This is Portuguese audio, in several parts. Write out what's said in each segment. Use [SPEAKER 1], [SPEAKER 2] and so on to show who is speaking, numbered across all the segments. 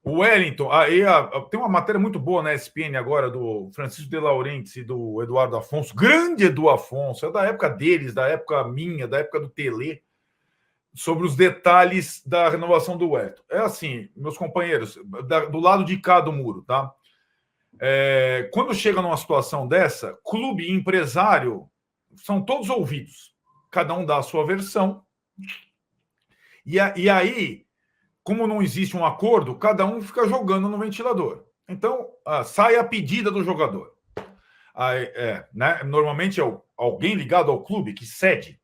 [SPEAKER 1] O Wellington, tem uma matéria muito boa na ESPN agora do Francisco de Laurentiis e do Eduardo Afonso, grande Edu Afonso, é da época deles, da época minha, da época do Tele, sobre os detalhes da renovação do Wellington. É assim, meus companheiros, do lado de cá do muro, tá? Quando chega numa situação dessa, clube e empresário são todos ouvidos. Cada um dá a sua versão. E aí, como não existe um acordo, cada um fica jogando no ventilador. Então, sai a pedida do jogador. Né? Normalmente é alguém ligado ao clube que cede.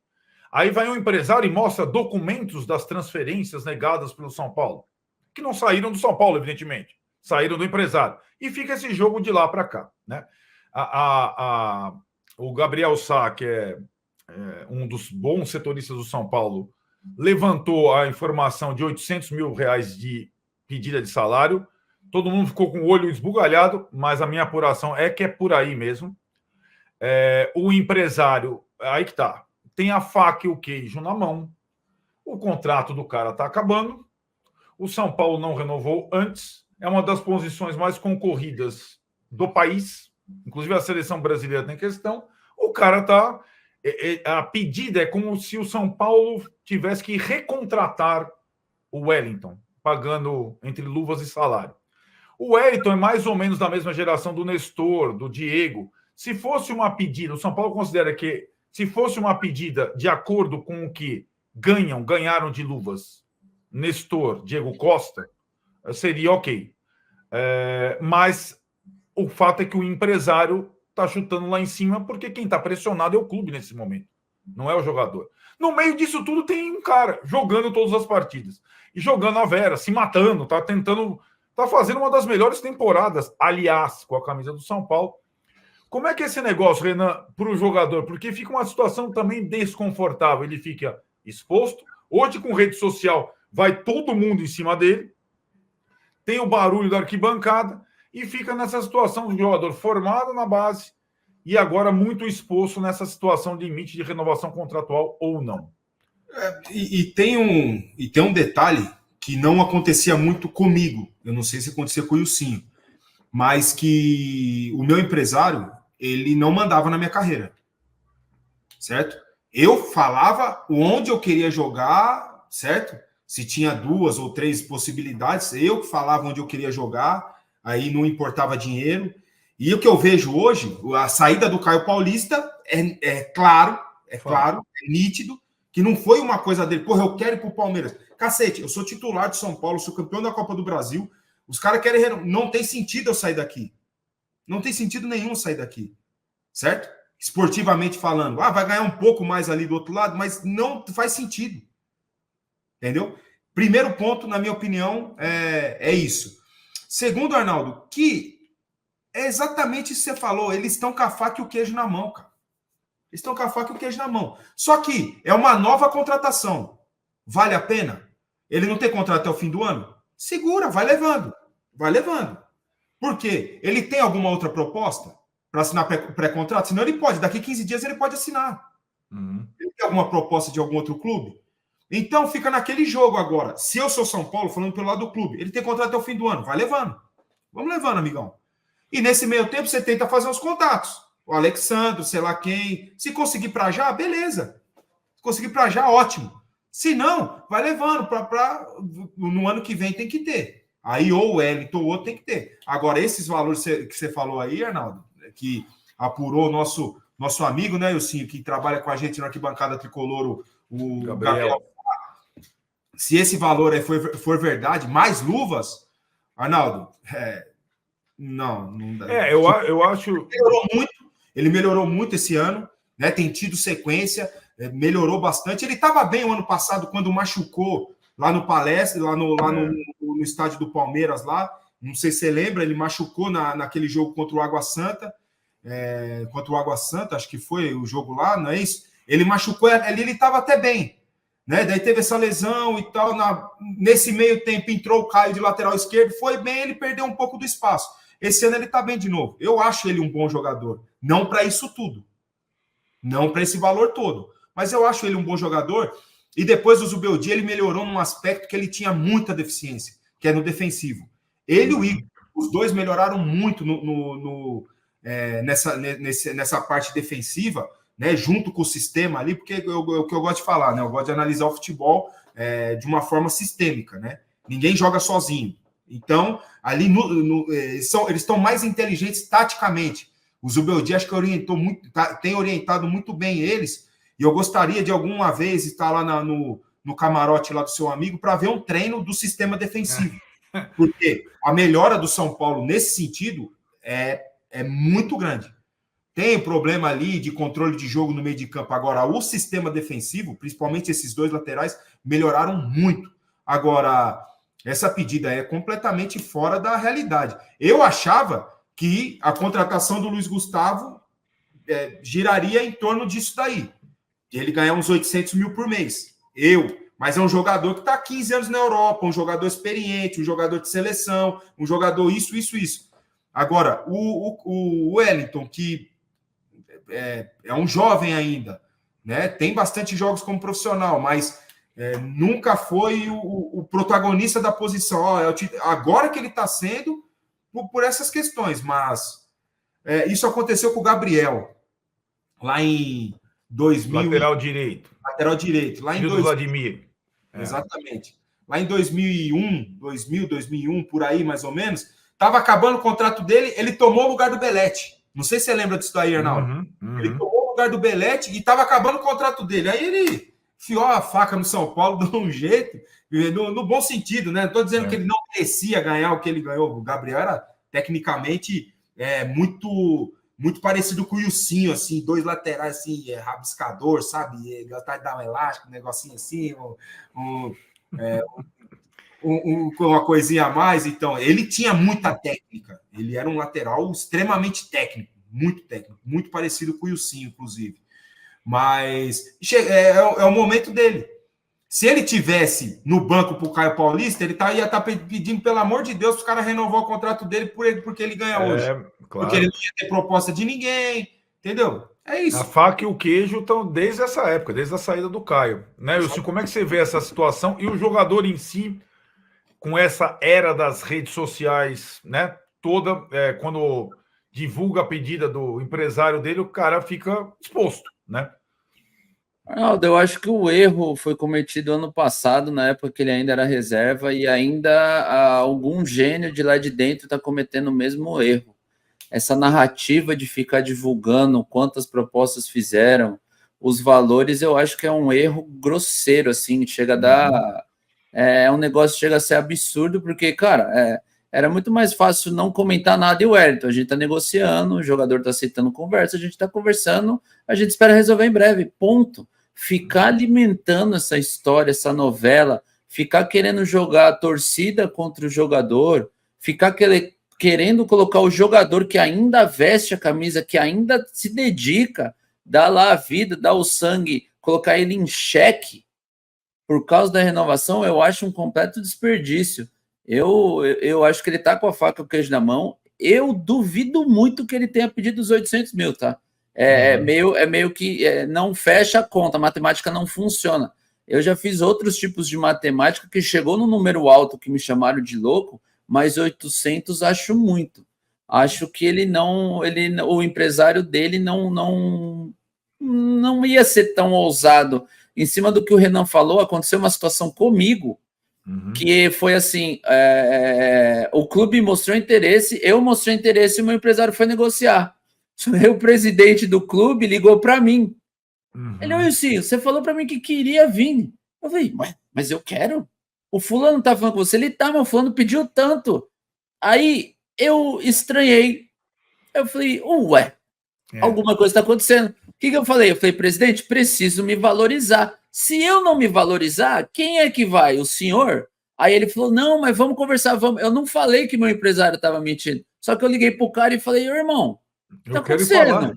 [SPEAKER 1] Aí vai um empresário e mostra documentos das transferências negadas pelo São Paulo, que não saíram do São Paulo, evidentemente, saíram do empresário. E fica esse jogo de lá para cá. Né? O Gabriel Sá, que é um dos bons setoristas do São Paulo, levantou a informação de R$800 mil de pedida de salário. Todo mundo ficou com o olho esbugalhado, mas a minha apuração é que é por aí mesmo. O empresário, aí que tá, tem a faca e o queijo na mão. O contrato do cara está acabando. O São Paulo não renovou antes. É uma das posições mais concorridas do país. Inclusive a seleção brasileira tem questão. O cara está... A pedida é como se o São Paulo tivesse que recontratar o Wellington, pagando entre luvas e salário. O Wellington é mais ou menos da mesma geração do Nestor, do Diego. Se fosse uma pedida, o São Paulo considera que se fosse uma pedida de acordo com o que ganharam de luvas Nestor, Diego Costa, seria ok. Mas o fato é que o empresário está chutando lá em cima, porque quem está pressionado é o clube nesse momento, não é o jogador. No meio disso tudo tem um cara jogando todas as partidas, e jogando a Vera, se matando, está tentando, está fazendo uma das melhores temporadas, aliás, com a camisa do São Paulo. Como é que é esse negócio, Renan, para o jogador? Porque fica uma situação também desconfortável, ele fica exposto, hoje com rede social vai todo mundo em cima dele, tem o barulho da arquibancada, e fica nessa situação do jogador formado na base e agora muito exposto nessa situação de limite de renovação contratual ou não.
[SPEAKER 2] Tem um detalhe que não acontecia muito comigo, eu não sei se acontecia com o Ilcinho, mas que o meu empresário, ele não mandava na minha carreira, certo? Eu falava onde eu queria jogar, certo? Se tinha 2 ou 3 possibilidades, eu falava onde eu queria jogar, aí não importava dinheiro. E o que eu vejo hoje, a saída do Caio Paulista é claro, é nítido, que não foi uma coisa dele, porra, eu quero ir pro Palmeiras. Cacete, eu sou titular de São Paulo, sou campeão da Copa do Brasil, os caras querem... Não tem sentido eu sair daqui. Não tem sentido nenhum sair daqui, certo? Esportivamente falando. Vai ganhar um pouco mais ali do outro lado, mas não faz sentido. Entendeu? Primeiro ponto, na minha opinião, é isso. Segundo, Arnaldo, que é exatamente isso que você falou. Eles estão com a faca e o queijo na mão, cara. Eles estão com a faca e o queijo na mão. Só que é uma nova contratação. Vale a pena? Ele não tem contrato até o fim do ano? Segura, vai levando. Vai levando. Por quê? Ele tem alguma outra proposta para assinar pré-contrato? Senão ele pode. Daqui 15 dias ele pode assinar. Ele tem alguma proposta de algum outro clube? Então fica naquele jogo agora. Se eu sou São Paulo, falando pelo lado do clube, ele tem contrato até o fim do ano. Vai levando. Vamos levando, amigão. E nesse meio tempo você tenta fazer os contatos. O Alexandre, sei lá quem. Se conseguir para já, beleza. Se conseguir para já, ótimo. Se não, vai levando. No ano que vem tem que ter. Aí ou o Wellington ou outro tem que ter. Agora, esses valores que você falou aí, Arnaldo, que apurou o nosso amigo, né, Ilcinho, que trabalha com a gente na arquibancada tricolor, o Gabriel. Se esse valor aí for verdade, mais luvas, Arnaldo, não dá.
[SPEAKER 1] Eu acho...
[SPEAKER 2] Ele melhorou muito esse ano, né? Tem tido sequência, melhorou bastante. Ele estava bem o ano passado, quando machucou lá no Palestra, lá no estádio do Palmeiras, lá. Não sei se você lembra, ele machucou naquele jogo contra o Água Santa. Contra o Água Santa, acho que foi o jogo lá, não é isso? Ele machucou ali, ele estava até bem. Né? Daí teve essa lesão e tal. Nesse meio tempo entrou o Caio de lateral esquerdo, foi bem, ele perdeu um pouco do espaço. Esse ano ele está bem de novo. Eu acho ele um bom jogador. Não para isso tudo. Não para esse valor todo. Mas eu acho ele um bom jogador. E depois do Zubeldia, ele melhorou num aspecto que ele tinha muita deficiência, que é no defensivo. Ele e o Igor, os dois melhoraram muito nessa parte defensiva, né, junto com o sistema ali, porque o que eu gosto de falar, né, eu gosto de analisar o futebol de uma forma sistêmica, né? Ninguém joga sozinho. Então, ali eles estão mais inteligentes taticamente. O Zubeldia acho que tem orientado muito bem eles, e eu gostaria de alguma vez estar lá no camarote lá do seu amigo para ver um treino do sistema defensivo. Porque a melhora do São Paulo nesse sentido é muito grande. Tem problema ali de controle de jogo no meio de campo. Agora, o sistema defensivo, principalmente esses dois laterais, melhoraram muito. Agora, essa pedida é completamente fora da realidade. Eu achava que a contratação do Luiz Gustavo giraria em torno disso daí. Ele ganhar uns 800 mil por mês. Mas é um jogador que está há 15 anos na Europa, um jogador experiente, um jogador de seleção, um jogador isso. Agora, o Wellington, que é um jovem ainda, né? Tem bastante jogos como profissional, mas nunca foi o protagonista da posição. Agora que ele está sendo por essas questões, mas isso aconteceu com o Gabriel, lá em 2000.
[SPEAKER 1] Lateral direito.
[SPEAKER 2] Lá em
[SPEAKER 1] Vladimir.
[SPEAKER 2] Exatamente. Lá em 2001, por aí, mais ou menos, estava acabando o contrato dele, ele tomou o lugar do Belletti. Não sei se você lembra disso aí, Arnaldo. Ele tomou o lugar do Belletti e estava acabando o contrato dele. Aí ele enfiou a faca no São Paulo de um jeito, no bom sentido, né? Não estou dizendo que ele não merecia ganhar o que ele ganhou. O Gabriel era, tecnicamente, muito parecido com o Ilcinho, assim, dois laterais, assim, rabiscador, sabe? Gostar de dar um elástico, um negocinho assim, uma coisinha a mais. Então, ele tinha muita técnica. Ele era um lateral extremamente técnico, muito parecido com o Ilcinho, inclusive. Mas é o momento dele. Se ele tivesse no banco para o Caio Paulista, ele ia estar pedindo, pelo amor de Deus, para os caras renovar o contrato dele porque ele ganha hoje.
[SPEAKER 1] Claro.
[SPEAKER 2] Porque ele não ia ter proposta de ninguém, entendeu? É isso.
[SPEAKER 1] A faca e o queijo estão desde essa época, desde a saída do Caio. Né, Wilson, como é que você vê essa situação? E o jogador em si, com essa era das redes sociais, né? Toda, quando divulga a pedida do empresário dele, o cara fica exposto, né?
[SPEAKER 3] Arnaldo, eu acho que o erro foi cometido ano passado, na época que ele ainda era reserva, e ainda algum gênio de lá de dentro está cometendo o mesmo erro. Essa narrativa de ficar divulgando quantas propostas fizeram, os valores, eu acho que é um erro grosseiro, assim, chega a dar... um negócio que chega a ser absurdo, porque, cara, era muito mais fácil não comentar nada e o Wellington, a gente está negociando, o jogador está aceitando conversa, a gente está conversando, a gente espera resolver em breve, ponto. Ficar alimentando essa história, essa novela, ficar querendo jogar a torcida contra o jogador, ficar querendo colocar o jogador que ainda veste a camisa, que ainda se dedica, dá lá a vida, dá o sangue, colocar ele em xeque por causa da renovação, eu acho um completo desperdício. Eu acho que ele tá com a faca e o queijo na mão. Eu duvido muito que ele tenha pedido os 800 mil, tá? Meio que não fecha a conta, a matemática não funciona. Eu já fiz outros tipos de matemática que chegou no número alto que me chamaram de louco, mas 800 acho muito. Acho que o empresário dele não ia ser tão ousado. Em cima do que o Renan falou, aconteceu uma situação comigo, que foi assim, o clube mostrou interesse, eu mostrei interesse e o meu empresário foi negociar. O presidente do clube ligou para mim. Ele, olha, você falou para mim que queria vir. Eu falei, mas eu quero. O fulano tá falando com você, ele tá, mas o fulano pediu tanto. Aí eu estranhei. Eu falei, alguma coisa está acontecendo. O que eu falei? Eu falei, presidente, preciso me valorizar. Se eu não me valorizar, quem é que vai? O senhor? Aí ele falou, não, mas vamos conversar, vamos. Eu não falei que meu empresário estava mentindo. Só que eu liguei pro cara e falei, irmão, o que tá acontecendo?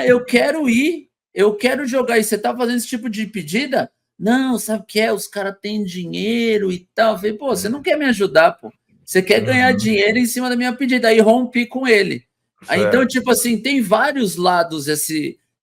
[SPEAKER 3] Eu quero ir, eu quero jogar. E você tá fazendo esse tipo de pedida? Não, sabe o que é? Os caras têm dinheiro e tal. Eu falei, pô, você não quer me ajudar, pô. Você quer ganhar dinheiro em cima da minha pedida. Aí rompi com ele. Aí, então, tipo assim, tem vários lados.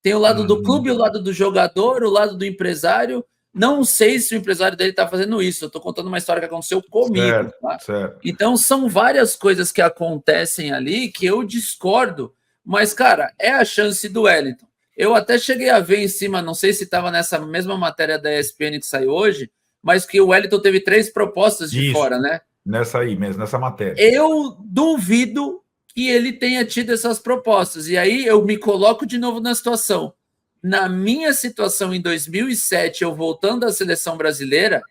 [SPEAKER 3] Tem o lado do clube, o lado do jogador, o lado do empresário. Não sei se o empresário dele está fazendo isso. Eu estou contando uma história que aconteceu comigo.
[SPEAKER 1] Certo,
[SPEAKER 3] tá?
[SPEAKER 1] certo.
[SPEAKER 3] Então, são várias coisas que acontecem ali que eu discordo. Mas, cara, é a chance do Wellington. Eu até cheguei a ver em cima, não sei se estava nessa mesma matéria da ESPN que saiu hoje, mas que o Wellington teve 3 propostas de fora, né?
[SPEAKER 1] Nessa aí mesmo, nessa matéria.
[SPEAKER 3] Eu duvido que ele tenha tido essas propostas. E aí eu me coloco de novo na situação. Na minha situação em 2007, eu voltando à seleção brasileira,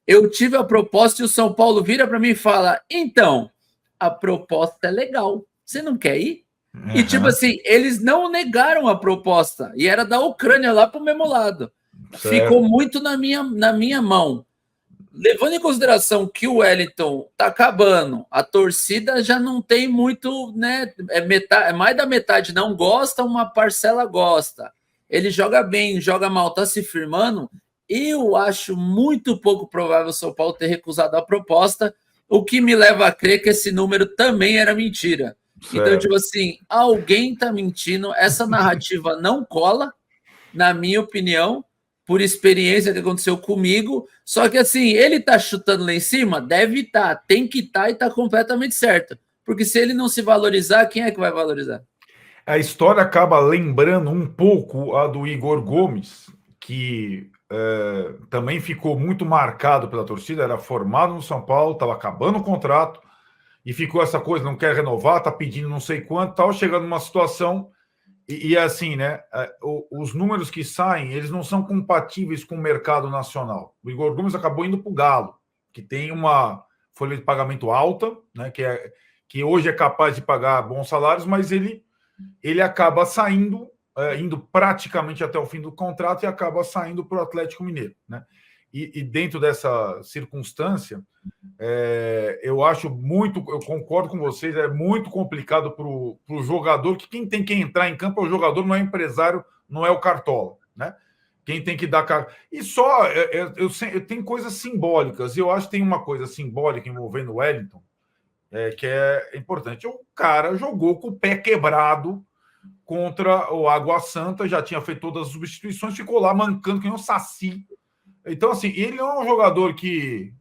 [SPEAKER 3] eu tive a proposta e o São Paulo vira para mim e fala: então, a proposta é legal, você não quer ir? Uhum. E tipo assim, eles não negaram a proposta, e era da Ucrânia lá para o mesmo lado. Certo. Ficou muito na minha mão. Levando em consideração que o Wellington tá acabando, a torcida já não tem muito, né? Mais da metade não gosta, uma parcela gosta. Ele joga bem, joga mal, tá se firmando. Eu acho muito pouco provável o São Paulo ter recusado a proposta, o que me leva a crer que esse número também era mentira. Certo. Então, tipo assim, alguém tá mentindo, essa narrativa não cola, na minha opinião, por experiência que aconteceu comigo, só que assim, ele tá chutando lá em cima? Deve estar, tem que estar e tá completamente certo. Porque se ele não se valorizar, quem é que vai valorizar?
[SPEAKER 1] A história acaba lembrando um pouco a do Igor Gomes, que também ficou muito marcado pela torcida, era formado no São Paulo, estava acabando o contrato, e ficou essa coisa, não quer renovar, tá pedindo não sei quanto, tal, chegando numa situação, e assim, né, os números que saem, eles não são compatíveis com o mercado nacional. O Igor Gomes acabou indo para o Galo, que tem uma folha de pagamento alta, né, que hoje é capaz de pagar bons salários, mas ele acaba saindo, indo praticamente até o fim do contrato e acaba saindo para o Atlético Mineiro, né? E dentro dessa circunstância, eu concordo com vocês, é muito complicado para o jogador, que quem tem que entrar em campo é o jogador, não é o empresário, não é o cartola, né? Quem tem que dar... E só, tem coisas simbólicas, e eu acho que tem uma coisa simbólica envolvendo o Wellington, que é importante. O cara jogou com o pé quebrado contra o Água Santa, já tinha feito todas as substituições, ficou lá mancando que nem um saci. Então, assim, ele não é um jogador que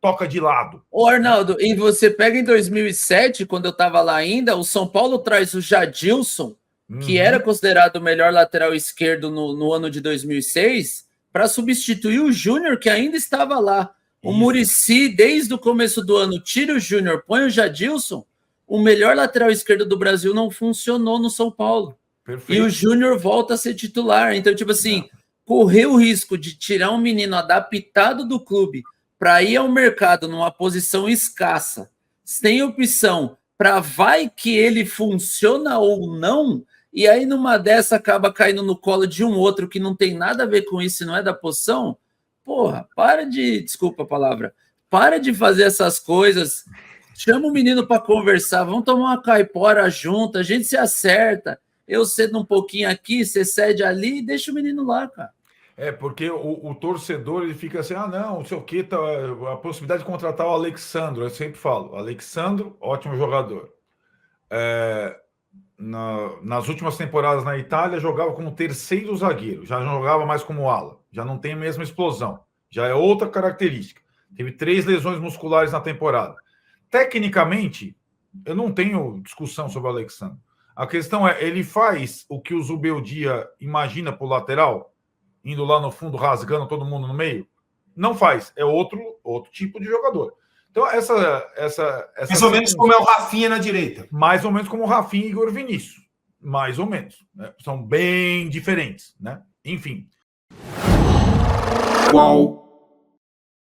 [SPEAKER 1] toca de lado.
[SPEAKER 3] Ô, Arnaldo, e você pega em 2007, quando eu estava lá ainda, o São Paulo traz o Jadilson, que era considerado o melhor lateral esquerdo no ano de 2006, para substituir o Júnior, que ainda estava lá. O Muricy, desde o começo do ano, tira o Júnior, põe o Jadilson, o melhor lateral esquerdo do Brasil não funcionou no São Paulo. Perfeito. E o Júnior volta a ser titular. Então, tipo assim, correr o risco de tirar um menino adaptado do clube para ir ao mercado numa posição escassa, sem opção, para vai que ele funciona ou não, e aí numa dessa acaba caindo no colo de um outro que não tem nada a ver com isso, não é da posição. Porra, desculpa a palavra, para de fazer essas coisas, chama o menino para conversar, vamos tomar uma caipora junto, a gente se acerta, eu cedo um pouquinho aqui, você cede ali e deixa o menino lá, cara.
[SPEAKER 1] Porque o torcedor, ele fica assim, não sei o que, tá, a possibilidade de contratar o Alexandro, eu sempre falo, Alexandro, ótimo jogador. Nas últimas temporadas na Itália, jogava como terceiro zagueiro, já não jogava mais como ala, já não tem a mesma explosão, já é outra característica. Teve 3 lesões musculares na temporada. Tecnicamente, eu não tenho discussão sobre o Alexandre. A questão é, ele faz o que o Zubeldia imagina para o lateral, indo lá no fundo, rasgando todo mundo no meio? Não faz, é outro tipo de jogador. Então,
[SPEAKER 2] mais ou menos como é o Rafinha na direita.
[SPEAKER 1] Mais ou menos como o Rafinha e Igor Vinícius. Mais ou menos. Né? São bem diferentes, né? Enfim.
[SPEAKER 2] Qual?